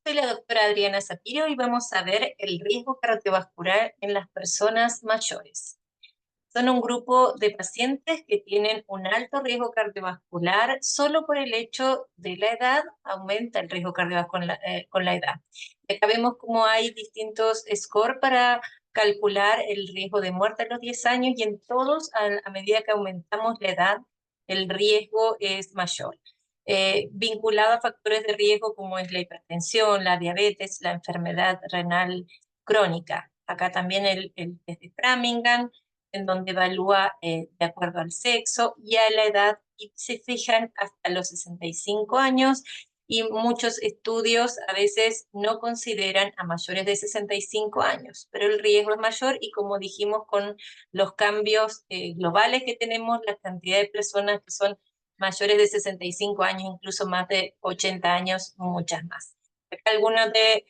Soy la doctora Adriana Zapiro y vamos a ver el riesgo cardiovascular en las personas mayores. Son un grupo de pacientes que tienen un alto riesgo cardiovascular. Solo por el hecho de la edad aumenta el riesgo cardiovascular con la edad. Y acá vemos cómo hay distintos scores para calcular el riesgo de muerte a los 10 años y en todos, a medida que aumentamos la edad, el riesgo es mayor. Vinculado a factores de riesgo como es la hipertensión, la diabetes, la enfermedad renal crónica. Acá también el test de Framingham, en donde evalúa de acuerdo al sexo y a la edad, y se fijan hasta los 65 años, y muchos estudios a veces no consideran a mayores de 65 años, pero el riesgo es mayor y como dijimos con los cambios globales que tenemos, la cantidad de personas que son mayores de 65 años, incluso más de 80 años, muchas más. Acá algunos de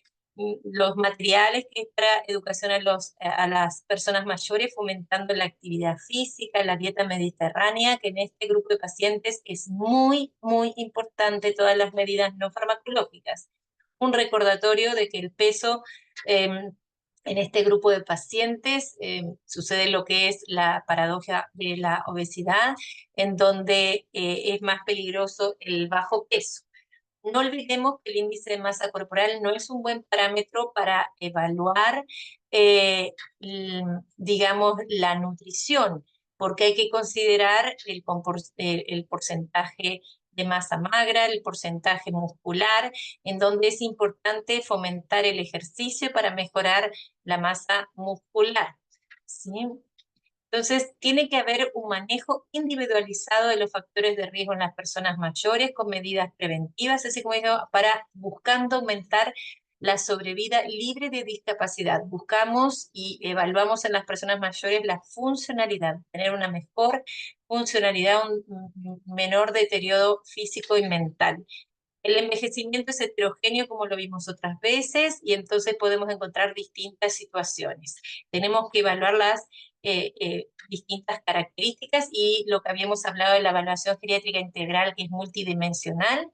los materiales que es para educación a las personas mayores, fomentando la actividad física, la dieta mediterránea, que en este grupo de pacientes es muy, muy importante, todas las medidas no farmacológicas. Un recordatorio de que el peso en este grupo de pacientes sucede lo que es la paradoja de la obesidad, en donde es más peligroso el bajo peso. No olvidemos que el índice de masa corporal no es un buen parámetro para evaluar, digamos, la nutrición, porque hay que considerar el porcentaje de masa magra, el porcentaje muscular, en donde es importante fomentar el ejercicio para mejorar la masa muscular, ¿sí? Entonces, tiene que haber un manejo individualizado de los factores de riesgo en las personas mayores con medidas preventivas, así como digo, para buscando aumentar la sobrevida libre de discapacidad. Buscamos y evaluamos en las personas mayores la funcionalidad, tener una mejor funcionalidad, un menor deterioro físico y mental. El envejecimiento es heterogéneo, como lo vimos otras veces, y entonces podemos encontrar distintas situaciones. Tenemos que evaluar las distintas características y lo que habíamos hablado de la evaluación geriátrica integral, que es multidimensional.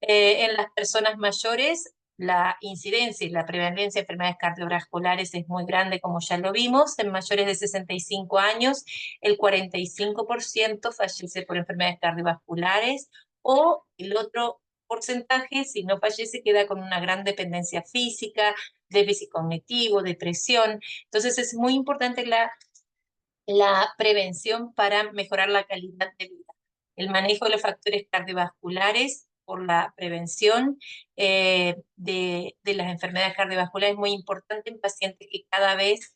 En las personas mayores, la incidencia y la prevalencia de enfermedades cardiovasculares es muy grande, como ya lo vimos. En mayores de 65 años, el 45% fallece por enfermedades cardiovasculares, o el otro porcentaje, si no fallece, queda con una gran dependencia física, déficit cognitivo, depresión. Entonces es muy importante la prevención para mejorar la calidad de vida. El manejo de los factores cardiovasculares por la prevención de las enfermedades cardiovasculares es muy importante en pacientes que cada vez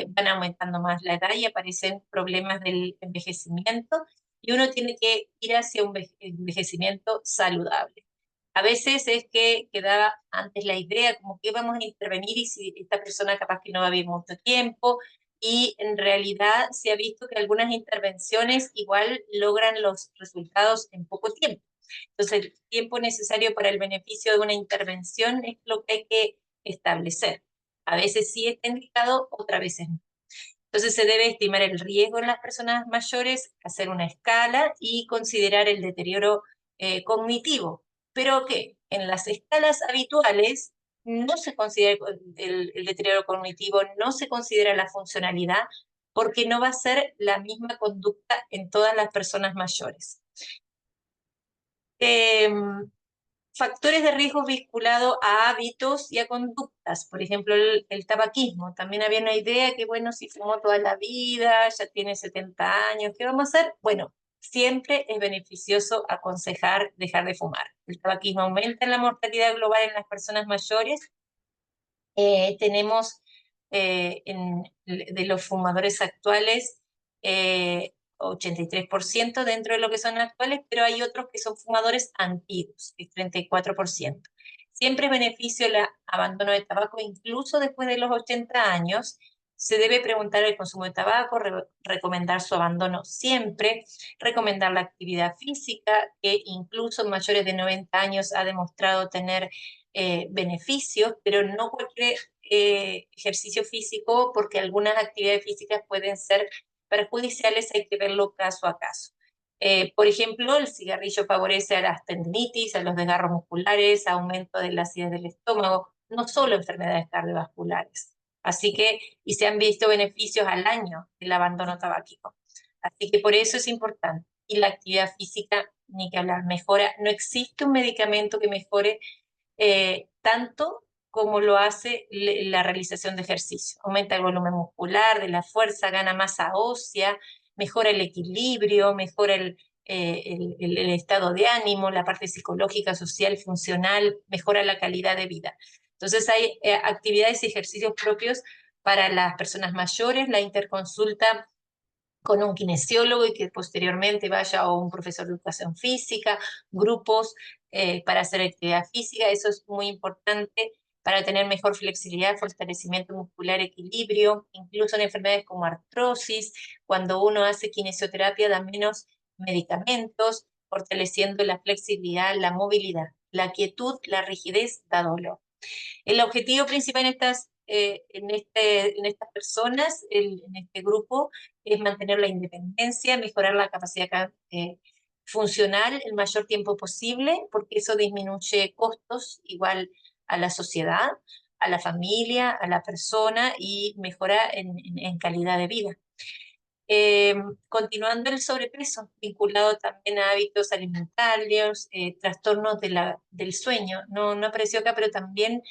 van aumentando más la edad y aparecen problemas del envejecimiento, y uno tiene que ir hacia un envejecimiento saludable. A veces es que quedaba antes la idea como que vamos a intervenir y si esta persona capaz que no va a vivir mucho tiempo, y en realidad se ha visto que algunas intervenciones igual logran los resultados en poco tiempo. Entonces, el tiempo necesario para el beneficio de una intervención es lo que hay que establecer. A veces sí está indicado, otras veces no. Entonces, se debe estimar el riesgo en las personas mayores, hacer una escala y considerar el deterioro cognitivo. ¿Pero qué? En las escalas habituales no se considera el deterioro cognitivo, no se considera la funcionalidad, porque no va a ser la misma conducta en todas las personas mayores. Eh, Factores de riesgo vinculados a hábitos y a conductas, por ejemplo, el tabaquismo. También había una idea que, bueno, si fumó toda la vida, ya tiene 70 años, ¿qué vamos a hacer? Bueno, siempre es beneficioso aconsejar dejar de fumar. El tabaquismo aumenta la mortalidad global en las personas mayores. Tenemos de los fumadores actuales, 83% dentro de lo que son actuales, pero hay otros que son fumadores antiguos, el 34%. Siempre beneficio el abandono de tabaco, incluso después de los 80 años. Se debe preguntar el consumo de tabaco, recomendar su abandono siempre, recomendar la actividad física, que incluso en mayores de 90 años ha demostrado tener beneficios, pero no cualquier ejercicio físico, porque algunas actividades físicas pueden ser perjudiciales, hay que verlo caso a caso. Por ejemplo, el cigarrillo favorece a las tendinitis, a los desgarros musculares, aumento de la acidez del estómago, no solo enfermedades cardiovasculares. Así que, y se han visto beneficios al año del abandono tabáquico. Así que por eso es importante. Y la actividad física, ni que hablar, mejora. No existe un medicamento que mejore tanto como lo hace la realización de ejercicio. Aumenta el volumen muscular, de la fuerza, gana masa ósea, mejora el equilibrio, mejora el estado de ánimo, la parte psicológica, social, funcional, mejora la calidad de vida. Entonces hay actividades y ejercicios propios para las personas mayores, la interconsulta con un kinesiólogo y que posteriormente vaya a un profesor de educación física, grupos para hacer actividad física, eso es muy importante para tener mejor flexibilidad, fortalecimiento muscular, equilibrio, incluso en enfermedades como artrosis, cuando uno hace kinesioterapia da menos medicamentos, fortaleciendo la flexibilidad, la movilidad. La quietud, la rigidez da dolor. El objetivo principal en estas personas, en este grupo, es mantener la independencia, mejorar la capacidad funcional el mayor tiempo posible, porque eso disminuye costos igual a la sociedad, a la familia, a la persona y mejora en calidad de vida. Eh, Continuando el sobrepeso, vinculado también a hábitos alimentarios, trastornos del sueño. No apareció acá, pero también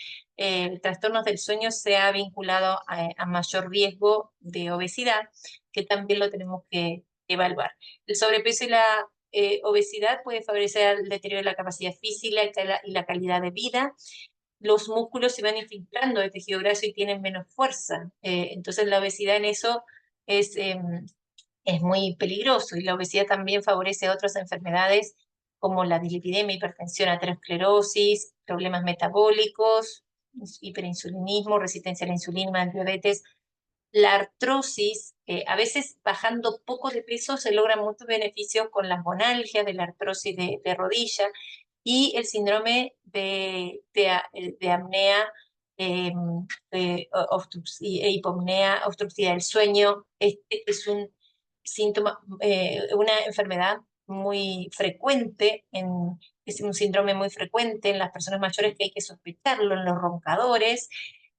trastornos del sueño se ha vinculado a mayor riesgo de obesidad, que también lo tenemos que evaluar. El sobrepeso y la obesidad puede favorecer el deterioro de la capacidad física y la calidad de vida. Los músculos se van infiltrando de tejido graso y tienen menos fuerza. Entonces la obesidad en eso es muy peligroso y la obesidad también favorece otras enfermedades como la dislipidemia, hipertensión, aterosclerosis, problemas metabólicos, hiperinsulinismo, resistencia a la insulina, diabetes. La artrosis, a veces bajando poco de peso se logran muchos beneficios con las monalgias de la artrosis de rodilla y el síndrome de apnea eh, hipopnea obstructiva del sueño. Este es un síntoma, una enfermedad muy frecuente, es un síndrome muy frecuente en las personas mayores que hay que sospecharlo, en los roncadores,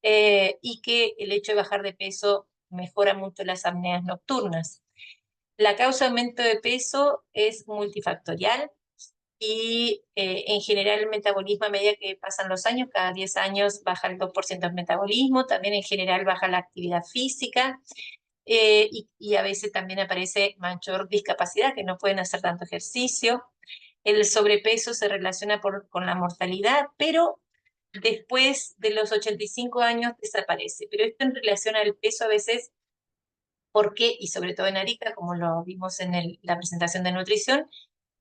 y que el hecho de bajar de peso mejora mucho las apneas nocturnas. La causa de aumento de peso es multifactorial y en general el metabolismo a medida que pasan los años, cada 10 años baja el 2% del metabolismo, también en general baja la actividad física y a veces también aparece mayor discapacidad, que no pueden hacer tanto ejercicio. El sobrepeso se relaciona con la mortalidad, pero después de los 85 años desaparece. Pero esto en relación al peso a veces, porque, y sobre todo en Arica, como lo vimos en la presentación de nutrición,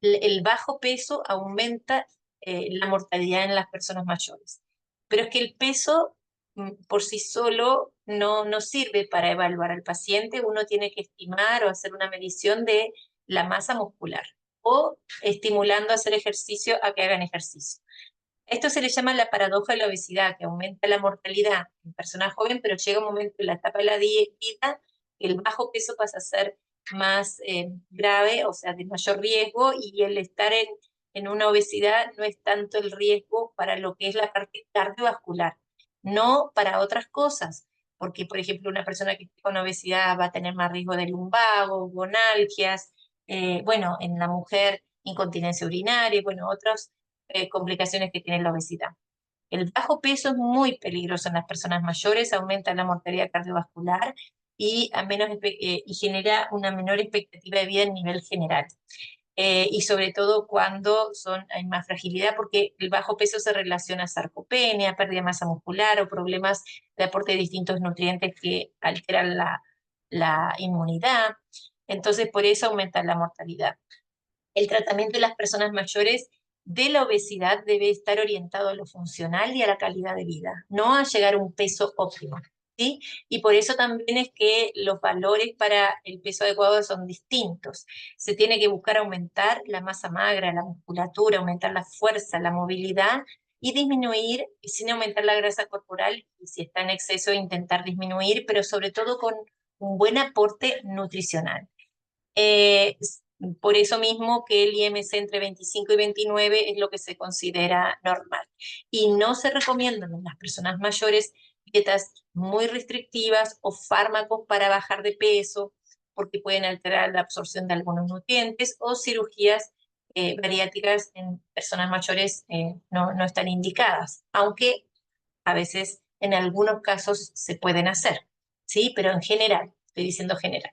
el bajo peso aumenta la mortalidad en las personas mayores. Pero es que el peso por sí solo no sirve para evaluar al paciente, uno tiene que estimar o hacer una medición de la masa muscular o estimulando a hacer ejercicio a que hagan ejercicio. Esto se le llama la paradoja de la obesidad, que aumenta la mortalidad en personas jóvenes, pero llega un momento en la etapa de la vida que el bajo peso pasa a ser más grave, o sea, de mayor riesgo, y el estar en una obesidad no es tanto el riesgo para lo que es la parte cardiovascular, no para otras cosas, porque, por ejemplo, una persona que esté con obesidad va a tener más riesgo de lumbago, gonalgias, bueno, en la mujer incontinencia urinaria, bueno, otros complicaciones que tiene la obesidad. El bajo peso es muy peligroso en las personas mayores, aumenta la mortalidad cardiovascular y genera una menor expectativa de vida a nivel general. Y sobre todo cuando hay más fragilidad, porque el bajo peso se relaciona a sarcopenia, pérdida de masa muscular o problemas de aporte de distintos nutrientes que alteran la inmunidad. Entonces, por eso aumenta la mortalidad. El tratamiento de las personas mayores de la obesidad debe estar orientado a lo funcional y a la calidad de vida, no a llegar a un peso óptimo, ¿sí? Y por eso también es que los valores para el peso adecuado son distintos. Se tiene que buscar aumentar la masa magra, la musculatura, aumentar la fuerza, la movilidad y disminuir, sin aumentar la grasa corporal, y si está en exceso, intentar disminuir, pero sobre todo con un buen aporte nutricional. Por eso mismo que el IMC entre 25 y 29 es lo que se considera normal. Y no se recomiendan en las personas mayores dietas muy restrictivas o fármacos para bajar de peso, porque pueden alterar la absorción de algunos nutrientes, o cirugías bariátricas en personas mayores no están indicadas, aunque a veces en algunos casos se pueden hacer, ¿sí? Pero en general, estoy diciendo general.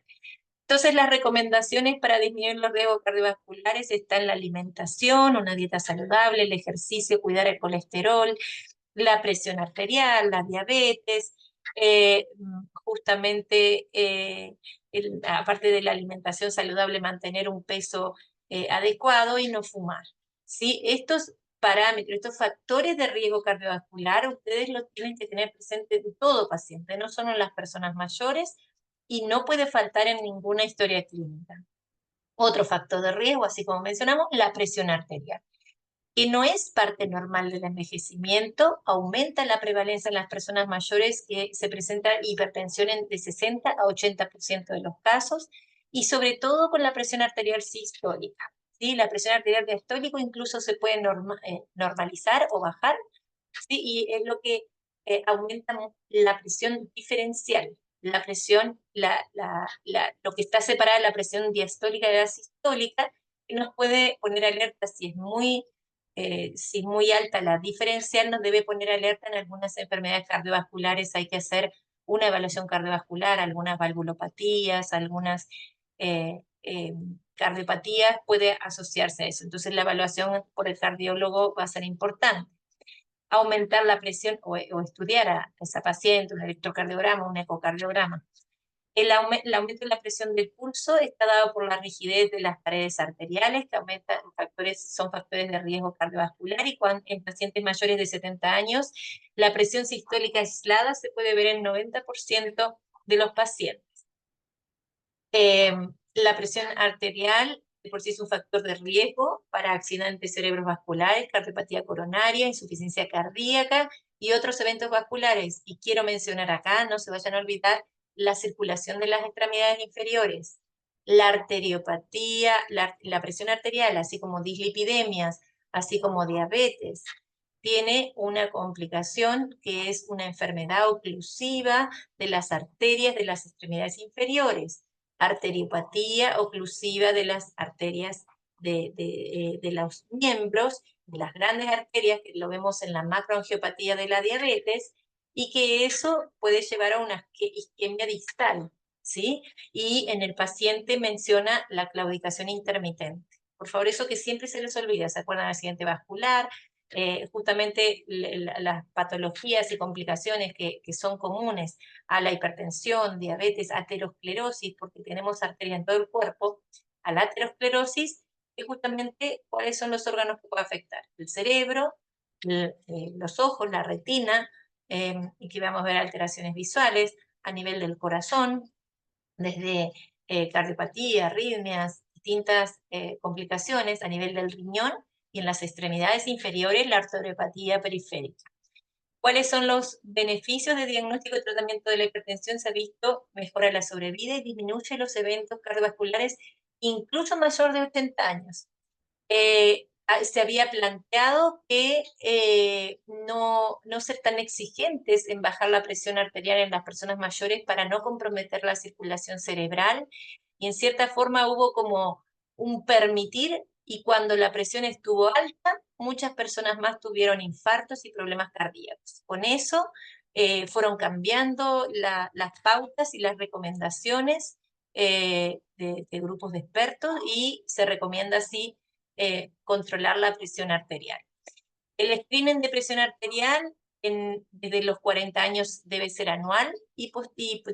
Entonces, las recomendaciones para disminuir los riesgos cardiovasculares están la alimentación, una dieta saludable, el ejercicio, cuidar el colesterol, la presión arterial, la diabetes, justamente, aparte de la alimentación saludable, mantener un peso adecuado y no fumar. ¿Sí? Estos parámetros, estos factores de riesgo cardiovascular, ustedes los tienen que tener presente en todo paciente, no solo en las personas mayores, y no puede faltar en ninguna historia clínica. Otro factor de riesgo, así como mencionamos, la presión arterial, que no es parte normal del envejecimiento, aumenta la prevalencia en las personas mayores, que se presenta hipertensión de 60 a 80% de los casos, y sobre todo con la presión arterial sistólica. ¿Sí? La presión arterial diastólica incluso se puede normalizar o bajar, ¿sí? Y es lo que aumenta la presión diferencial. La presión, lo que está separada de la presión diastólica de la sistólica, que nos puede poner alerta si es muy alta la diferencial, nos debe poner alerta en algunas enfermedades cardiovasculares. Hay que hacer una evaluación cardiovascular, algunas valvulopatías, algunas cardiopatías puede asociarse a eso. Entonces la evaluación por el cardiólogo va a ser importante. Aumentar la presión o estudiar a esa paciente, un electrocardiograma, un ecocardiograma. El aumento de la presión del pulso está dado por la rigidez de las paredes arteriales, que son factores de riesgo cardiovascular, y en pacientes mayores de 70 años, la presión sistólica aislada se puede ver en 90% de los pacientes. La presión arterial de por sí es un factor de riesgo para accidentes cerebrovasculares, cardiopatía coronaria, insuficiencia cardíaca y otros eventos vasculares. Y quiero mencionar acá, no se vayan a olvidar, la circulación de las extremidades inferiores, la arteriopatía, la presión arterial, así como dislipidemias, así como diabetes, tiene una complicación que es una enfermedad oclusiva de las arterias de las extremidades inferiores, arteriopatía oclusiva de las arterias de los miembros, de las grandes arterias, que lo vemos en la macroangiopatía de la diabetes, y que eso puede llevar a una isquemia distal, ¿sí? Y en el paciente menciona la claudicación intermitente. Por favor, eso que siempre se les olvida, ¿se acuerdan del accidente vascular? Justamente las patologías y complicaciones que son comunes a la hipertensión, diabetes, aterosclerosis, porque tenemos arterias en todo el cuerpo, a la aterosclerosis, es justamente cuáles son los órganos que puede afectar. El cerebro, los ojos, la retina, y que vamos a ver alteraciones visuales a nivel del corazón, desde cardiopatía, arritmias, distintas complicaciones a nivel del riñón, y en las extremidades inferiores la arteriopatía periférica. ¿Cuáles son los beneficios de diagnóstico y tratamiento de la hipertensión? Se ha visto mejora la sobrevida y disminuye los eventos cardiovasculares, incluso mayor de 80 años. Se había planteado que no ser tan exigentes en bajar la presión arterial en las personas mayores para no comprometer la circulación cerebral, y en cierta forma hubo como un permitir, y cuando la presión estuvo alta, muchas personas más tuvieron infartos y problemas cardíacos. Con eso fueron cambiando las pautas y las recomendaciones de grupos de expertos, y se recomienda así controlar la presión arterial. El screening de presión arterial desde los 40 años debe ser anual, y pues,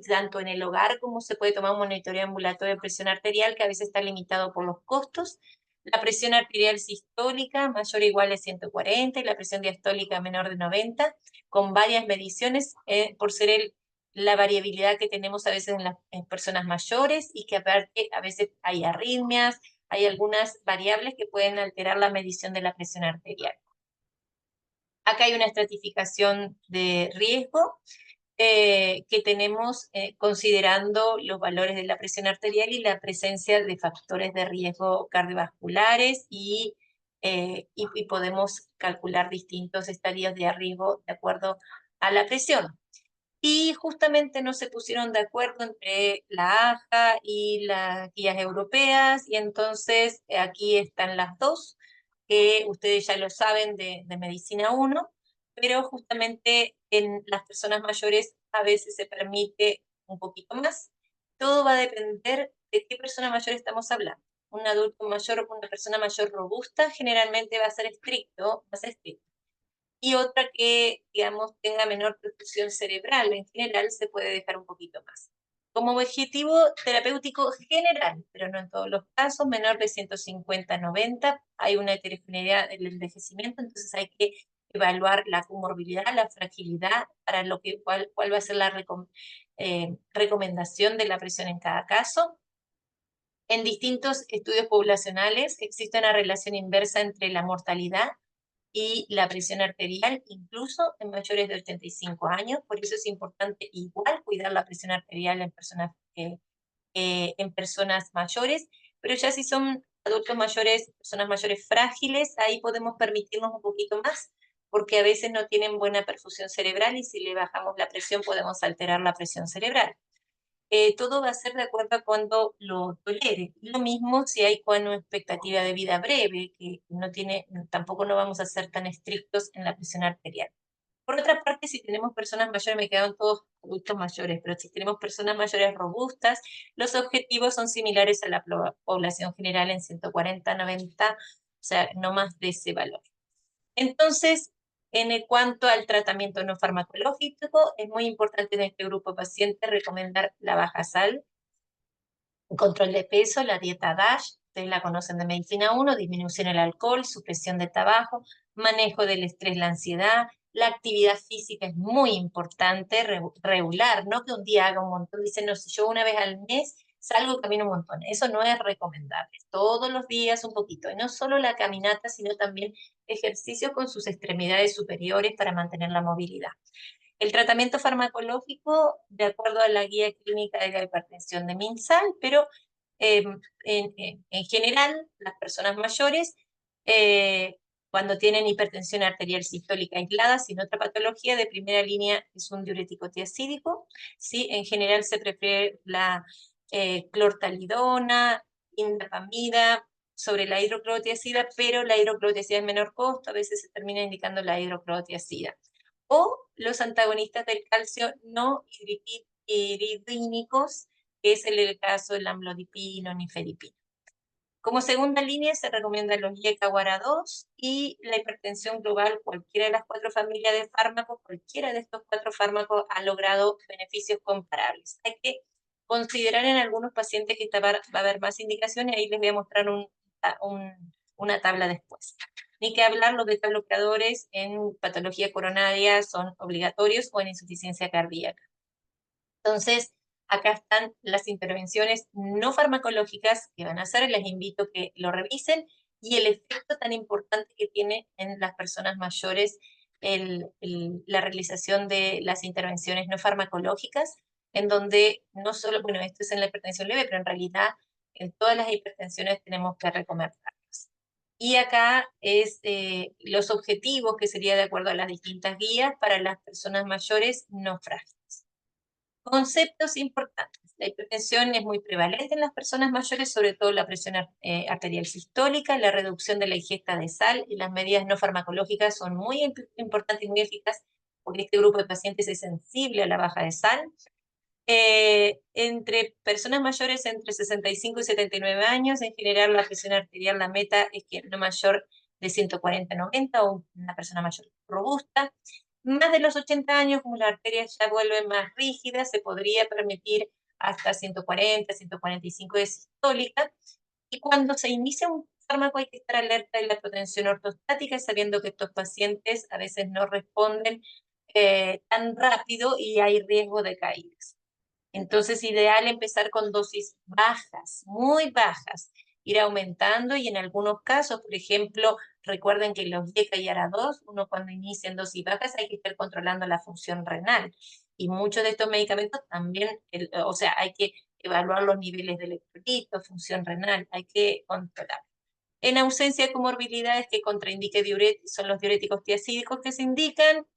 tanto en el hogar como se puede tomar un monitoreo ambulatorio de presión arterial, que a veces está limitado por los costos. La presión arterial sistólica mayor o igual a 140 y la presión diastólica menor de 90, con varias mediciones por ser la variabilidad que tenemos a veces en personas mayores, y que aparte a veces hay arritmias, hay algunas variables que pueden alterar la medición de la presión arterial. Acá hay una estratificación de riesgo. que tenemos considerando los valores de la presión arterial y la presencia de factores de riesgo cardiovasculares y podemos calcular distintos estadios de riesgo de acuerdo a la presión. Y justamente no se pusieron de acuerdo entre la AJA y las guías europeas, y entonces aquí están las dos, que ustedes ya lo saben de Medicina 1, pero justamente en las personas mayores a veces se permite un poquito más. Todo va a depender de qué persona mayor estamos hablando. Un adulto mayor, una persona mayor robusta, generalmente va a ser estricto, va a ser estricto, y otra que, digamos, tenga menor perfusión cerebral. En general se puede dejar un poquito más. Como objetivo terapéutico general, pero no en todos los casos, menor de 150-90, hay una heterogeneidad del envejecimiento, entonces hay que evaluar la comorbilidad, la fragilidad, para cuál va a ser la recomendación de la presión en cada caso. En distintos estudios poblacionales existe una relación inversa entre la mortalidad y la presión arterial, incluso en mayores de 85 años. Por eso es importante igual cuidar la presión arterial en personas mayores, pero ya si son adultos mayores, personas mayores frágiles, ahí podemos permitirnos un poquito más, porque a veces no tienen buena perfusión cerebral y si le bajamos la presión podemos alterar la presión cerebral. Todo va a ser de acuerdo a cuando lo tolere. Lo mismo si hay con una expectativa de vida breve, que no tiene, tampoco no vamos a ser tan estrictos en la presión arterial. Por otra parte, si tenemos personas mayores, me quedan todos adultos mayores, pero si tenemos personas mayores robustas, los objetivos son similares a la población general en 140-90, o sea, no más de ese valor. Entonces, cuanto al tratamiento no farmacológico, es muy importante en este grupo de pacientes recomendar la baja sal, control de peso, la dieta DASH, ustedes la conocen de Medicina 1, disminución del alcohol, supresión de tabaco, manejo del estrés, la ansiedad, la actividad física es muy importante, regular, no que un día haga un montón, dicen, no, si yo una vez al mes salgo y camino un montón, eso no es recomendable, todos los días un poquito, y no solo la caminata, sino también ejercicio con sus extremidades superiores para mantener la movilidad. El tratamiento farmacológico, de acuerdo a la guía clínica de la hipertensión de MinSal, pero en general, las personas mayores, cuando tienen hipertensión arterial sistólica aislada, sin otra patología, de primera línea es un diurético tiazídico. ¿Sí? En general se prefiere la clortalidona, indapamida, sobre la hidroclorotiazida, pero la hidroclorotiazida es menor costo, a veces se termina indicando la hidroclorotiazida. O los antagonistas del calcio no iridínicos, que es el caso del amlodipino, nifedipino. Como segunda línea se recomiendan los YECA-WARA2 y la hipertensión global. Cualquiera de las 4 familias de fármacos, cualquiera de estos 4 fármacos ha logrado beneficios comparables. Hay que considerar en algunos pacientes que va a haber más indicaciones, ahí les voy a mostrar una tabla después. Ni que hablar, los beta-bloqueadores en patología coronaria son obligatorios o en insuficiencia cardíaca. Entonces, acá están las intervenciones no farmacológicas que van a hacer, les invito a que lo revisen, y el efecto tan importante que tiene en las personas mayores la realización de las intervenciones no farmacológicas, en donde no solo, bueno, esto es en la hipertensión leve, pero en realidad en todas las hipertensiones tenemos que recomendarlas. Y acá es los objetivos, que sería de acuerdo a las distintas guías para las personas mayores no frágiles. Conceptos importantes. La hipertensión es muy prevalente en las personas mayores, sobre todo la presión arterial sistólica, la reducción de la ingesta de sal y las medidas no farmacológicas son muy importantes y muy eficaces, porque este grupo de pacientes es sensible a la baja de sal. Entre personas mayores entre 65 y 79 años, en general la presión arterial, la meta es que no mayor de 140-90 o una persona mayor robusta. Más de los 80 años, como las arterias ya vuelven más rígidas, se podría permitir hasta 140, 145 de sistólica. Y cuando se inicia un fármaco hay que estar alerta de la hipotensión ortostática, sabiendo que estos pacientes a veces no responden tan rápido y hay riesgo de caídas. Entonces, ideal empezar con dosis bajas, muy bajas, ir aumentando y en algunos casos, por ejemplo, recuerden que los YECA y ARA2, uno cuando inicia en dosis bajas hay que estar controlando la función renal. y muchos de estos medicamentos también, o sea, hay que evaluar los niveles de electrolitos, función renal, hay que controlar. En ausencia de comorbilidades que contraindique son los diuréticos tiacídicos que se indican,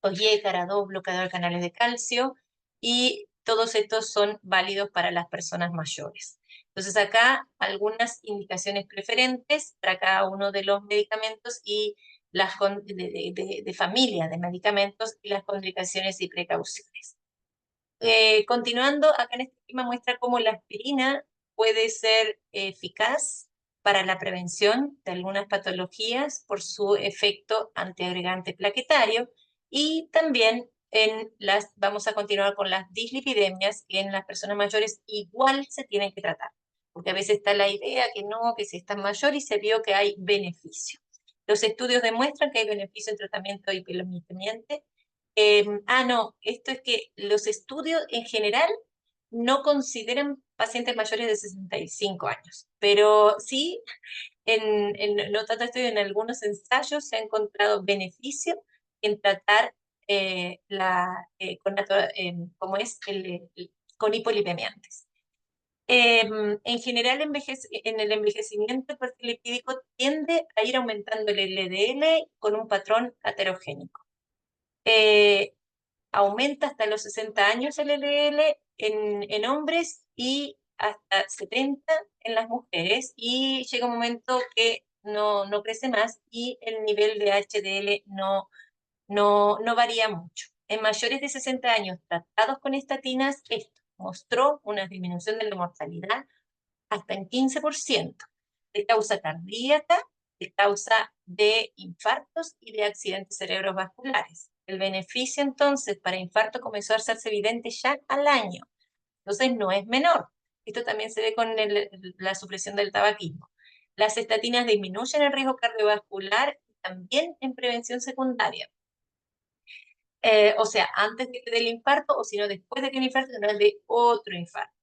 OYE, CARA-2, bloqueador de canales de calcio, y todos estos son válidos para las personas mayores. Entonces acá algunas indicaciones preferentes para cada uno de los medicamentos y las de familia de medicamentos y las contraindicaciones y precauciones. Continuando, acá en este esquema muestra cómo la aspirina puede ser eficaz para la prevención de algunas patologías por su efecto antiagregante plaquetario, y también vamos a continuar con las dislipidemias, que en las personas mayores igual se tienen que tratar, porque a veces está la idea que no, que si estás mayor y se vio que hay beneficio. Los estudios demuestran que hay beneficio en tratamiento hiperlipidemiante. No, esto es que los estudios en general no consideran pacientes mayores de 65 años, pero sí, no tanto estudio, en algunos ensayos se ha encontrado beneficio en tratar como es con hipolipemiantes. En general, en el envejecimiento, el perfil lipídico tiende a ir aumentando el LDL con un patrón aterogénico. Aumenta hasta los 60 años el LDL en hombres y hasta 70 en las mujeres, y llega un momento que no crece más y el nivel de HDL no varía mucho. En mayores de 60 años tratados con estatinas, esto mostró una disminución de la mortalidad hasta en 15%, de causa cardíaca, de causa de infartos y de accidentes cerebrovasculares. El beneficio entonces para infarto comenzó a hacerse evidente ya al año. Entonces no es menor. Esto también se ve con la supresión del tabaquismo. Las estatinas disminuyen el riesgo cardiovascular y también en prevención secundaria. O sea, antes del infarto, o si no después de que un infarto, no es de otro infarto.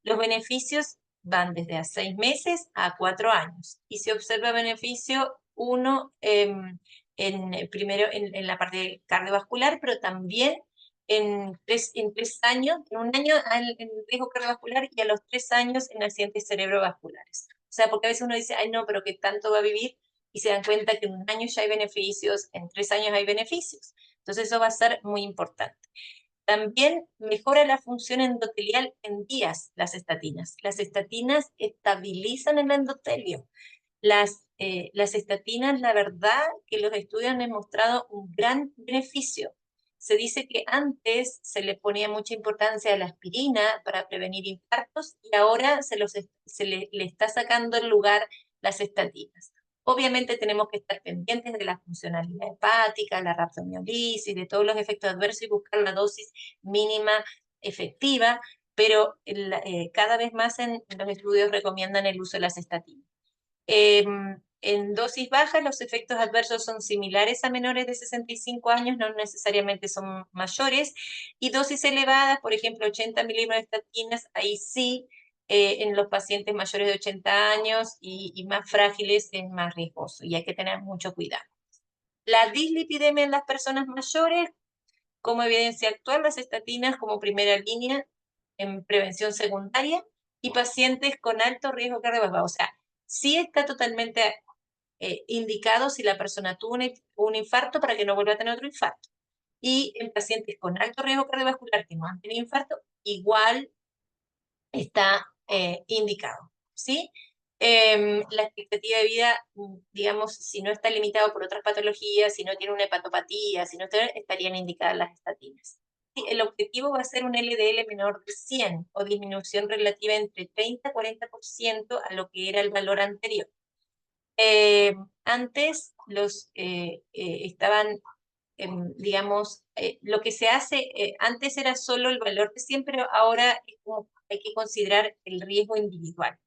Los beneficios van desde a 6 meses a 4 años, y se observa beneficio primero en la parte cardiovascular, pero también en 3 años, en un año en riesgo cardiovascular, y a los 3 años en accidentes cerebrovasculares. O sea, porque a veces uno dice, ay no, pero ¿qué tanto va a vivir? Y se dan cuenta que en un año ya hay beneficios, en 3 años hay beneficios. Entonces eso va a ser muy importante. También mejora la función endotelial en días las estatinas. Las estatinas estabilizan el endotelio. Las estatinas, la verdad que los estudios han demostrado un gran beneficio. Se dice que antes se le ponía mucha importancia a la aspirina para prevenir infartos, y ahora le está sacando el lugar las estatinas. Obviamente tenemos que estar pendientes de la funcionalidad hepática, la rhabdomiolisis, de todos los efectos adversos, y buscar la dosis mínima efectiva, pero cada vez más en los estudios recomiendan el uso de las estatinas. En dosis bajas los efectos adversos son similares a menores de 65 años, no necesariamente son mayores, y dosis elevadas, por ejemplo 80 miligramos de estatinas, ahí sí, en los pacientes mayores de 80 años y más frágiles es más riesgoso, y hay que tener mucho cuidado. La dislipidemia en las personas mayores, como evidencia actual, las estatinas como primera línea en prevención secundaria, y pacientes con alto riesgo cardiovascular. O sea, sí está totalmente indicado si la persona tuvo un infarto, para que no vuelva a tener otro infarto. Y en pacientes con alto riesgo cardiovascular que no han tenido infarto, igual está indicado, ¿sí? La expectativa de vida, digamos, si no está limitado por otras patologías, si no tiene una hepatopatía, si no estarían indicadas las estatinas. Sí, el objetivo va a ser un LDL menor de 100, o disminución relativa entre 30 y 40% a lo que era el valor anterior. Antes estaban, digamos, lo que se hace, antes era solo el valor de 100, pero ahora hay que considerar el riesgo individual.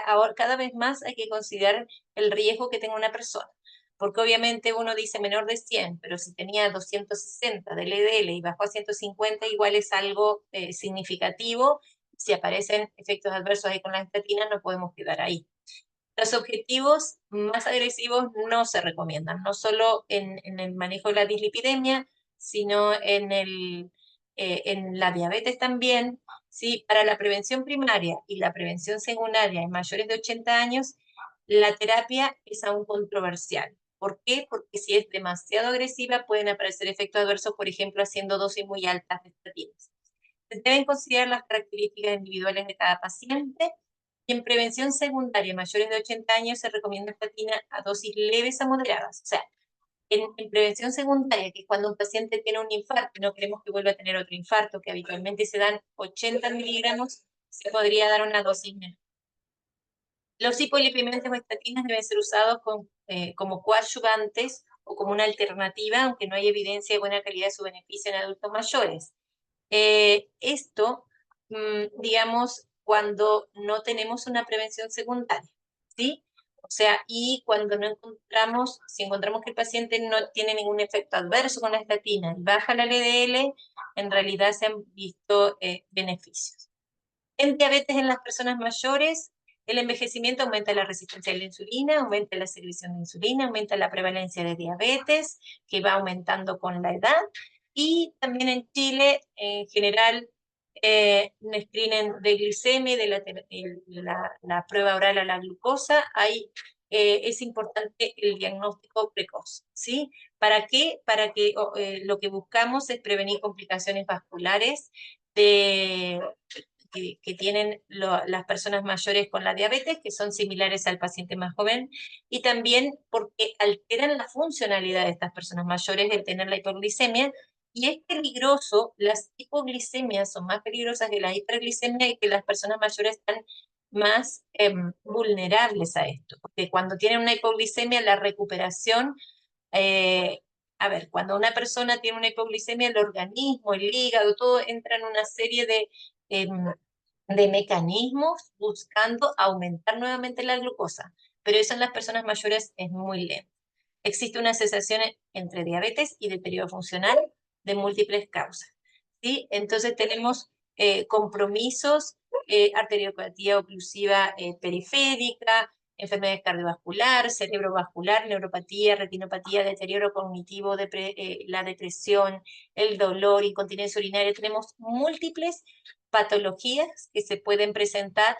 Ahora, cada vez más hay que considerar el riesgo que tenga una persona, porque obviamente uno dice menor de 100, pero si tenía 260 de LDL y bajó a 150, igual es algo significativo. Si aparecen efectos adversos ahí con las estatinas, no podemos quedar ahí. Los objetivos más agresivos no se recomiendan, no solo en el manejo de la dislipidemia, sino en la diabetes también, ¿sí? Para la prevención primaria y la prevención secundaria en mayores de 80 años, la terapia es aún controversial. ¿Por qué? Porque si es demasiado agresiva pueden aparecer efectos adversos, por ejemplo, haciendo dosis muy altas de estatinas. Se deben considerar las características individuales de cada paciente y en prevención secundaria mayores de 80 años se recomienda estatina a dosis leves a moderadas. O sea, en prevención secundaria, que es cuando un paciente tiene un infarto y no queremos que vuelva a tener otro infarto, que habitualmente se dan 80 miligramos, se podría dar una dosis menor. Los hipolipímentos o estatinas deben ser usados como coadyuvantes o como una alternativa, aunque no hay evidencia de buena calidad de su beneficio en adultos mayores. Esto, digamos, cuando no tenemos una prevención secundaria, ¿sí? O sea, y cuando no encontramos, si encontramos que el paciente no tiene ningún efecto adverso con la estatina y baja la LDL, en realidad se han visto beneficios. En diabetes en las personas mayores, el envejecimiento aumenta la resistencia a la insulina, aumenta la secreción de insulina, aumenta la prevalencia de diabetes, que va aumentando con la edad. Y también en Chile, en general, un screening de glicemia, de la prueba oral a la glucosa, es importante el diagnóstico precoz, ¿sí? ¿Para qué? Para que lo que buscamos es prevenir complicaciones vasculares de que tienen las personas mayores con la diabetes, que son similares al paciente más joven, y también porque alteran la funcionalidad de estas personas mayores el tener la hipoglicemia, y es peligroso, las hipoglicemias son más peligrosas que la hiperglicemia y que las personas mayores están más vulnerables a esto, porque cuando tienen una hipoglicemia, la recuperación eh, a ver, cuando una persona tiene una hipoglicemia, el organismo, el hígado, todo entra en una serie eh, de mecanismos buscando aumentar nuevamente la glucosa, pero eso en las personas mayores es muy lento. Existe una asociación entre diabetes y deterioro funcional de múltiples causas, ¿sí? Entonces tenemos compromisos, arteriopatía oclusiva periférica, enfermedad cardiovascular, cerebrovascular, neuropatía, retinopatía, deterioro cognitivo, la depresión, el dolor, incontinencia urinaria. Tenemos múltiples patologías que se pueden presentar,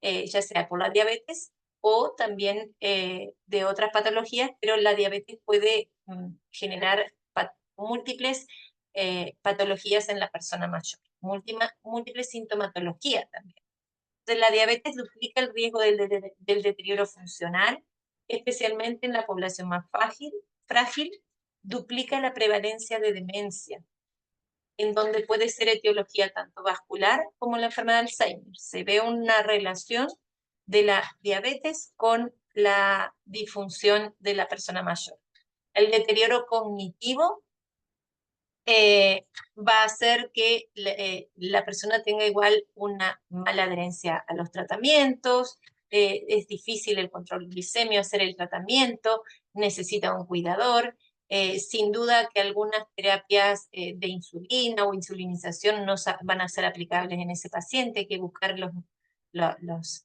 ya sea por la diabetes o también de otras patologías, pero la diabetes puede generar múltiples patologías en la persona mayor, múltiples sintomatologías también. Entonces, la diabetes duplica el riesgo del deterioro funcional, especialmente en la población más frágil, duplica la prevalencia de demencia, en donde puede ser etiología tanto vascular como la enfermedad de Alzheimer. Se ve una relación de la diabetes con la disfunción de la persona mayor. El deterioro cognitivo va a hacer que la persona tenga igual una mala adherencia a los tratamientos, es difícil el control glicemio, hacer el tratamiento, necesita un cuidador. Sin duda que algunas terapias de insulina o insulinización no van a ser aplicables en ese paciente, hay que buscar los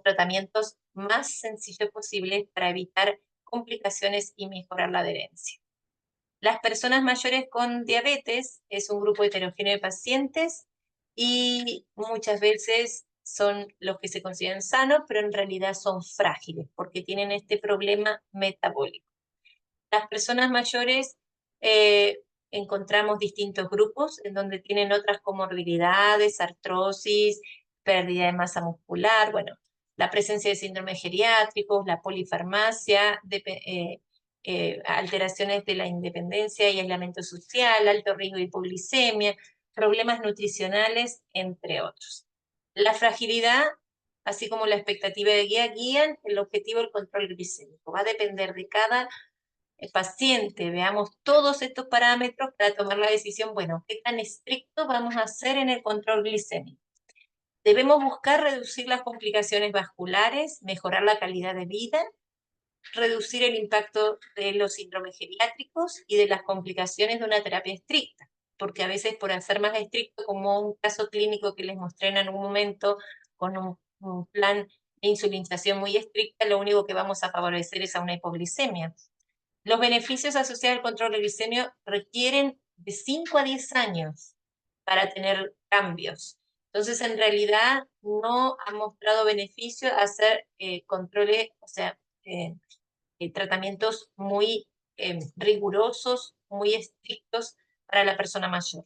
tratamientos más sencillos posibles para evitar complicaciones y mejorar la adherencia. Las personas mayores con diabetes es un grupo heterogéneo de pacientes y muchas veces son los que se consideran sanos, pero en realidad son frágiles porque tienen este problema metabólico. Las personas mayores encontramos distintos grupos en donde tienen otras comorbilidades, artrosis, pérdida de masa muscular, bueno, la presencia de síndromes geriátricos, la polifarmacia, alteraciones de la independencia y aislamiento social, alto riesgo de hipoglicemia, problemas nutricionales, entre otros. La fragilidad, así como la expectativa de guía, guían el objetivo del control glicémico. Va a depender de cada paciente, veamos todos estos parámetros para tomar la decisión, bueno, ¿qué tan estricto vamos a hacer en el control glicémico? Debemos buscar reducir las complicaciones vasculares, mejorar la calidad de vida, reducir el impacto de los síndromes geriátricos y de las complicaciones de una terapia estricta, porque a veces por hacer más estricto, como un caso clínico que les mostré en algún momento, con un plan de insulinización muy estricta, lo único que vamos a favorecer es a una hipoglicemia. Los beneficios asociados al control de glicemia requieren de 5 a 10 años para tener cambios. Entonces, en realidad, no ha mostrado beneficio hacer controles, o sea, tratamientos muy rigurosos, muy estrictos para la persona mayor.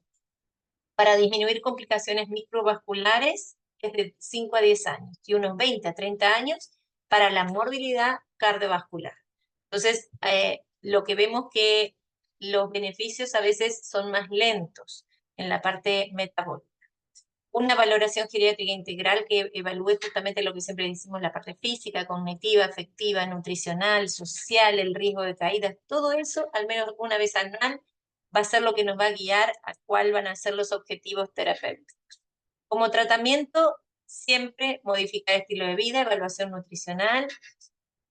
Para disminuir complicaciones microvasculares es de 5 a 10 años y unos 20 a 30 años para la morbilidad cardiovascular. Entonces, lo que vemos que los beneficios a veces son más lentos en la parte metabólica. Una valoración geriátrica integral que evalúe justamente lo que siempre decimos, la parte física, cognitiva, afectiva, nutricional, social, el riesgo de caídas, todo eso, al menos una vez anual, va a ser lo que nos va a guiar a cuál van a ser los objetivos terapéuticos. Como tratamiento, siempre modificar estilo de vida, evaluación nutricional,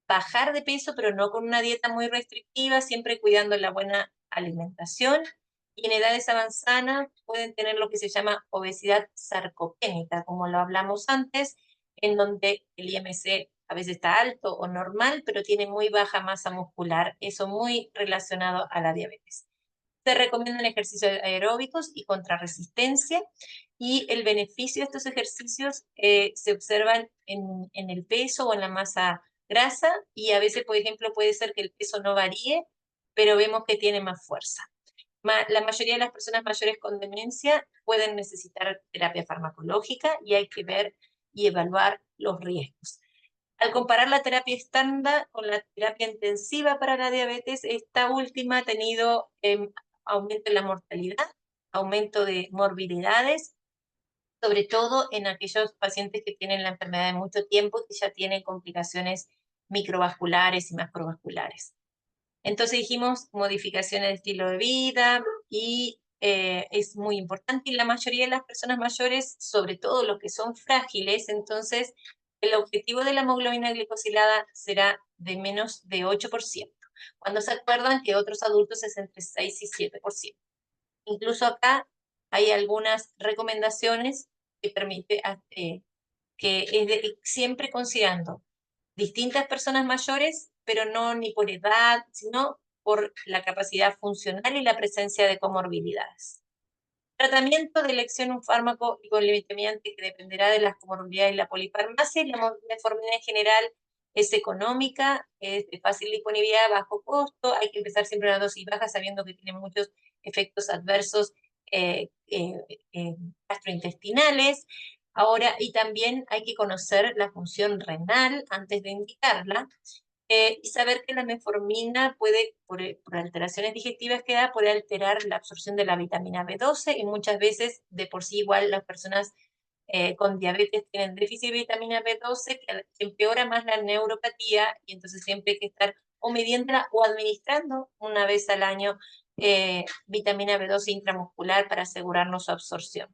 bajar de peso, pero no con una dieta muy restrictiva, siempre cuidando la buena alimentación. Y en edades avanzadas pueden tener lo que se llama obesidad sarcopénica, como lo hablamos antes, en donde el IMC a veces está alto o normal, pero tiene muy baja masa muscular, eso muy relacionado a la diabetes. Se recomiendan ejercicios aeróbicos y contrarresistencia, y el beneficio de estos ejercicios se observan en el peso o en la masa grasa, y a veces, por ejemplo, puede ser que el peso no varíe, pero vemos que tiene más fuerza. La mayoría de las personas mayores con demencia pueden necesitar terapia farmacológica y hay que ver y evaluar los riesgos. Al comparar la terapia estándar con la terapia intensiva para la diabetes, esta última ha tenido aumento en la mortalidad, aumento de morbilidades, sobre todo en aquellos pacientes que tienen la enfermedad de mucho tiempo, que ya tienen complicaciones microvasculares y macrovasculares. Entonces dijimos modificaciones de estilo de vida y es muy importante. Y la mayoría de las personas mayores, sobre todo los que son frágiles, entonces el objetivo de la hemoglobina glicosilada será de menos de 8%, cuando se acuerdan que otros adultos es entre 6 y 7%. Incluso acá hay algunas recomendaciones que permite que es siempre considerando distintas personas mayores, pero no ni por edad, sino por la capacidad funcional y la presencia de comorbilidades. Tratamiento de elección un fármaco y con limitamiento que dependerá de las comorbilidades y la polifarmacia. Y la metformina en general es económica, es de fácil disponibilidad, bajo costo. Hay que empezar siempre a una dosis baja sabiendo que tiene muchos efectos adversos gastrointestinales. Ahora, y también hay que conocer la función renal antes de indicarla, y saber que la metformina puede, por alteraciones digestivas que da, puede alterar la absorción de la vitamina B12, y muchas veces de por sí igual las personas con diabetes tienen déficit de vitamina B12 que empeora más la neuropatía, y entonces siempre hay que estar o midiéndola o administrando una vez al año vitamina B12 intramuscular para asegurarnos su absorción.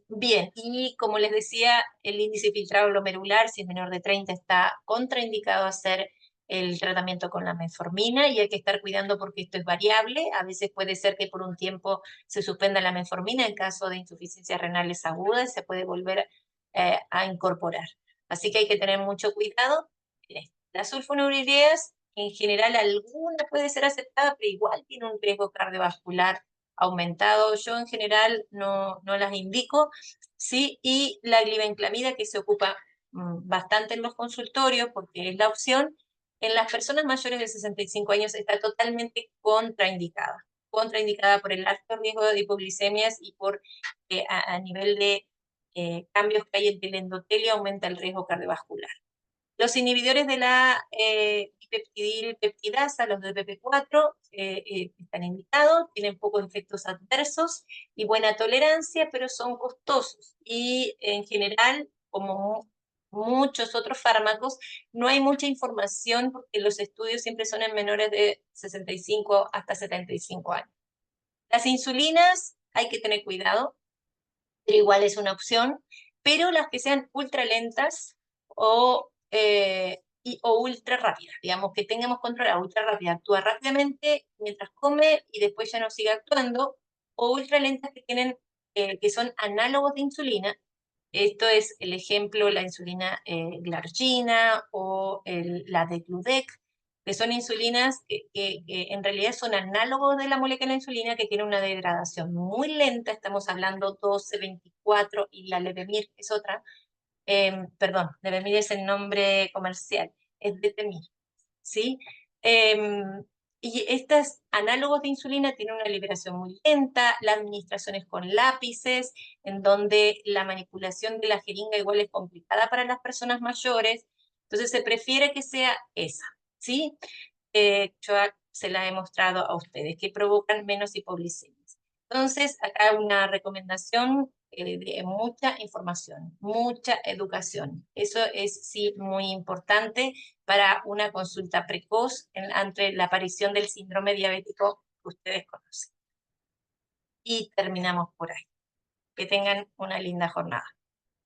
Bien, y como les decía, el índice filtrado glomerular, si es menor de 30, está contraindicado hacer el tratamiento con la metformina, y hay que estar cuidando porque esto es variable. A veces puede ser que por un tiempo se suspenda la metformina en caso de insuficiencias renales agudas y se puede volver a incorporar. Así que hay que tener mucho cuidado. Las sulfonilureas, en general, alguna puede ser aceptada, pero igual tiene un riesgo cardiovascular aumentado. Yo en general no las indico, ¿sí? Y la glibenclamida, que se ocupa bastante en los consultorios porque es la opción, en las personas mayores de 65 años está totalmente contraindicada por el alto riesgo de hipoglicemias y por a nivel de cambios que hay en el endotelio aumenta el riesgo cardiovascular. Los inhibidores de la dipeptidilpeptidasa, los de PP4, están indicados, tienen pocos efectos adversos y buena tolerancia, pero son costosos. Y en general, como muchos otros fármacos, no hay mucha información porque los estudios siempre son en menores de 65 hasta 75 años. Las insulinas hay que tener cuidado, pero igual es una opción, pero las que sean ultra lentas o ultra rápida, digamos, que tengamos controlada. Ultra rápida actúa rápidamente mientras come y después ya no sigue actuando, o ultra lentas que tienen, que son análogos de insulina. Esto es el ejemplo, la insulina glargina o la Degludec, que son insulinas que en realidad son análogos de la molécula de insulina que tiene una degradación muy lenta, estamos hablando 12, 24, y la Levemir es otra, perdón, Levemir es el nombre comercial, es Detemir, ¿sí? Y estos análogos de insulina tienen una liberación muy lenta, la administración es con lápices, en donde la manipulación de la jeringa igual es complicada para las personas mayores, entonces se prefiere que sea esa, ¿sí? Yo se la he mostrado a ustedes, que provocan menos hipoglicemias. Entonces, acá una recomendación de mucha información, mucha educación. Eso es sí muy importante para una consulta precoz ante la aparición del síndrome diabético que ustedes conocen. Y terminamos por ahí. Que tengan una linda jornada.